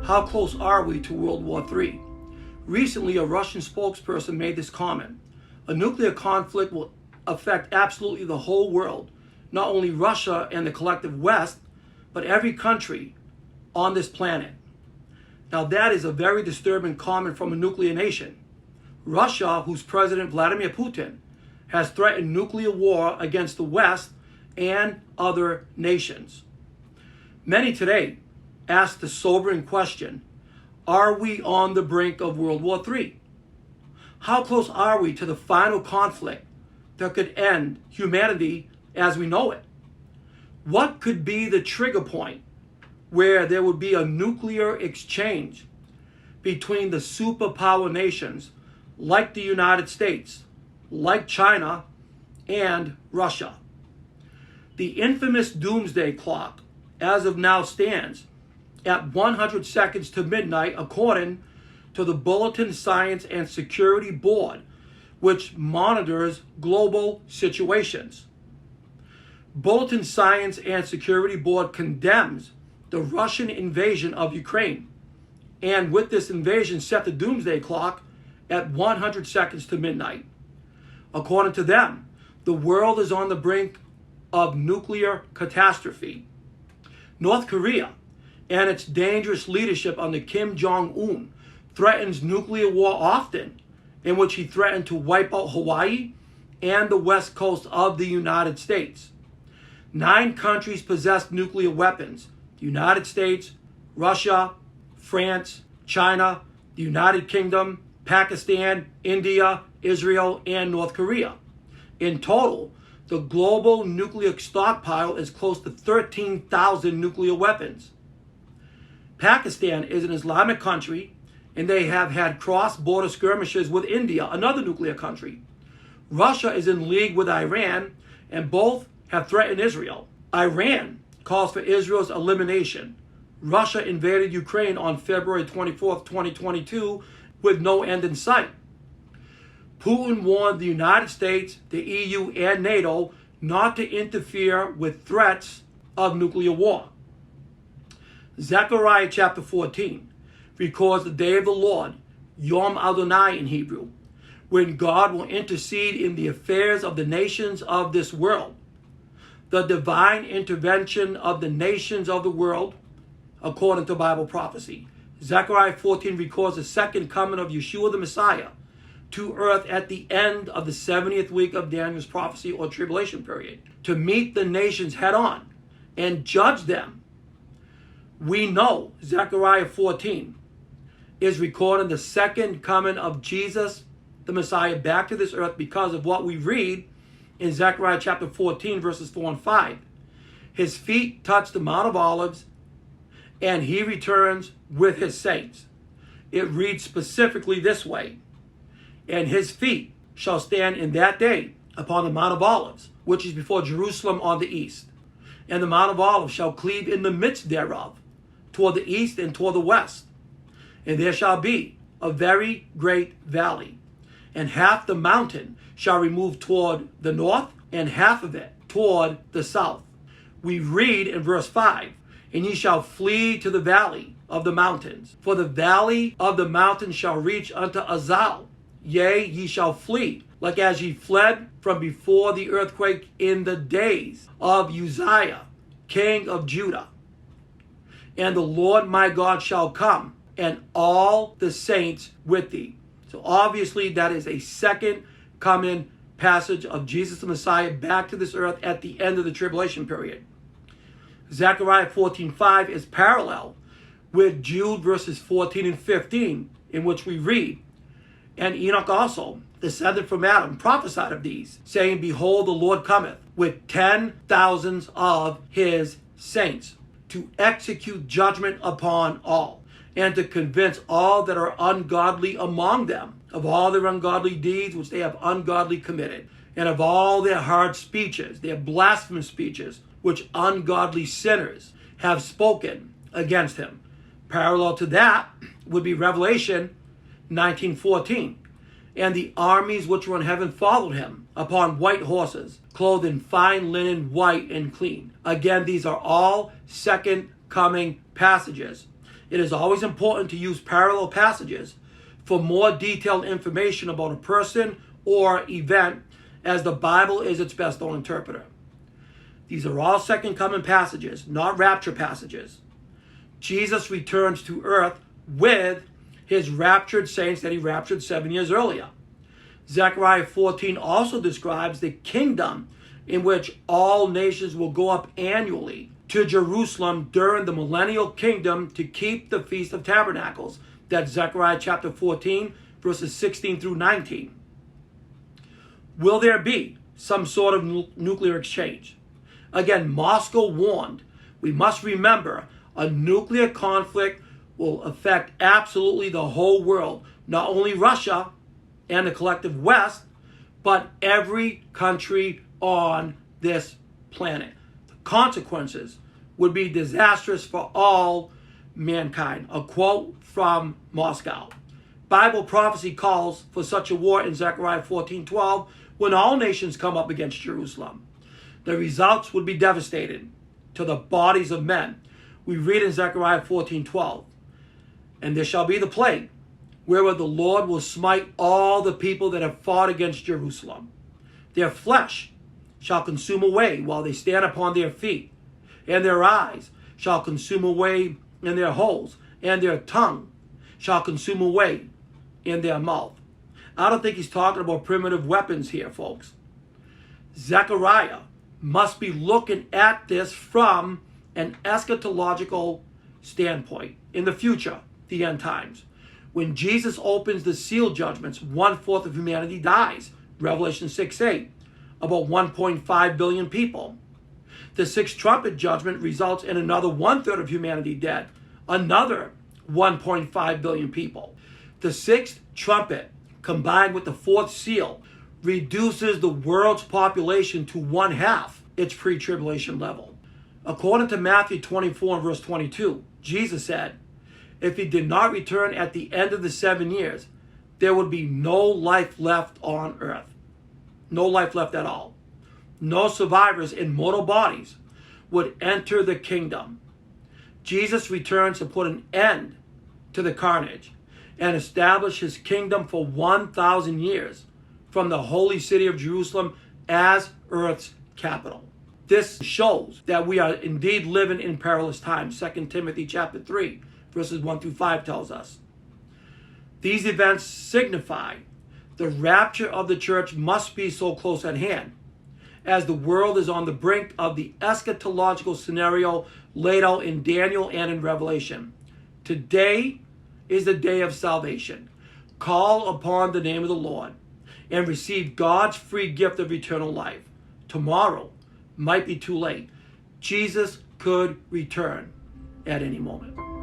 How close are we to World War III? Recently, a Russian spokesperson made this comment. A nuclear conflict will affect absolutely the whole world, not only Russia and the collective West, but every country on this planet. Now that is a very disturbing comment from a nuclear nation. Russia, whose President Vladimir Putin has threatened nuclear war against the West and other nations. Many today ask the sobering question, are we on the brink of World War III? How close are we to the final conflict that could end humanity as we know it? What could be the trigger point where there would be a nuclear exchange between the superpower nations like the United States, like China, and Russia? The infamous Doomsday Clock, as of now, stands at 100 seconds to midnight, according to the Bulletin Science and Security Board, which monitors global situations. Bulletin Science and Security Board condemns the Russian invasion of Ukraine, and with this invasion set the Doomsday Clock at 100 seconds to midnight. According to them, the world is on the brink of nuclear catastrophe. North Korea and its dangerous leadership under Kim Jong-un threatens nuclear war often, in which he threatened to wipe out Hawaii and the west coast of the United States. 9 countries possess nuclear weapons: the United States, Russia, France, China, the United Kingdom, Pakistan, India, Israel, and North Korea. In total, the global nuclear stockpile is close to 13,000 nuclear weapons. Pakistan is an Islamic country, and they have had cross-border skirmishes with India, another nuclear country. Russia is in league with Iran, and both have threatened Israel. Iran calls for Israel's elimination. Russia invaded Ukraine on February 24, 2022, with no end in sight. Putin warned the United States, the EU, and NATO not to interfere with threats of nuclear war. Zechariah chapter 14 records the day of the Lord, Yom Adonai in Hebrew, when God will intercede in the affairs of the nations of this world. The divine intervention of the nations of the world, according to Bible prophecy. Zechariah 14 records the second coming of Yeshua the Messiah to earth at the end of the 70th week of Daniel's prophecy or tribulation period, to meet the nations head on and judge them. We know Zechariah 14 is recording the second coming of Jesus the Messiah back to this earth because of what we read in Zechariah chapter 14 verses 4 and 5. His feet touch the Mount of Olives, and he returns with his saints. It reads specifically this way: and his feet shall stand in that day upon the Mount of Olives, which is before Jerusalem on the east. And the Mount of Olives shall cleave in the midst thereof, toward the east and toward the west. And there shall be a very great valley, and half the mountain shall remove toward the north, and half of it toward the south. We read in verse 5, and ye shall flee to the valley of the mountains, for the valley of the mountains shall reach unto Azal. Yea, ye shall flee, like as ye fled from before the earthquake in the days of Uzziah, king of Judah. And the Lord my God shall come, and all the saints with thee. So obviously that is a second coming passage of Jesus the Messiah back to this earth at the end of the tribulation period. Zechariah 14:5 is parallel with Jude verses 14 and 15, in which we read, and Enoch also, descended from Adam, prophesied of these, saying, behold, the Lord cometh with 10,000s of his saints, to execute judgment upon all, and to convince all that are ungodly among them of all their ungodly deeds which they have ungodly committed, and of all their hard speeches, their blasphemous speeches, which ungodly sinners have spoken against him. Parallel to that would be Revelation 19:14. And the armies which were in heaven followed him upon white horses, clothed in fine linen, white and clean. Again, these are all second coming passages. It is always important to use parallel passages for more detailed information about a person or event, as the Bible is its best known interpreter. These are all second coming passages, not rapture passages. Jesus returns to earth with his raptured saints that he raptured 7 years earlier. Zechariah 14 also describes the kingdom in which all nations will go up annually to Jerusalem during the millennial kingdom to keep the Feast of Tabernacles. That's Zechariah chapter 14, verses 16 through 19. Will there be some sort of nuclear exchange? Again, Moscow warned. We must remember, a nuclear conflict will affect absolutely the whole world, not only Russia and the collective West, but every country on this planet. The consequences would be disastrous for all mankind. A quote from Moscow. Bible prophecy calls for such a war in Zechariah 14:12 when all nations come up against Jerusalem. The results would be devastating to the bodies of men. We read in Zechariah 14:12, and there shall be the plague, wherewith the Lord will smite all the people that have fought against Jerusalem. Their flesh shall consume away while they stand upon their feet, and their eyes shall consume away in their holes, and their tongue shall consume away in their mouth. I don't think he's talking about primitive weapons here, folks. Zechariah must be looking at this from an eschatological standpoint. In the future, the end times, when Jesus opens the seal judgments, 1/4 of humanity dies. Revelation 6:8, about 1.5 billion people. The sixth trumpet judgment results in another 1/3 of humanity dead, another 1.5 billion people. The sixth trumpet, combined with the fourth seal, reduces the world's population to 1/2 its pre-tribulation level. According to Matthew 24 and verse 22, Jesus said, if he did not return at the end of the 7 years, there would be no life left on earth. No life left at all. No survivors in mortal bodies would enter the kingdom. Jesus returns to put an end to the carnage and establish his kingdom for 1,000 years from the holy city of Jerusalem as earth's capital. This shows that we are indeed living in perilous times. 2 Timothy chapter 3, verses 1 through 5 tells us. These events signify the rapture of the church must be so close at hand, as the world is on the brink of the eschatological scenario laid out in Daniel and in Revelation. Today is the day of salvation. Call upon the name of the Lord and receive God's free gift of eternal life. Tomorrow might be too late. Jesus could return at any moment.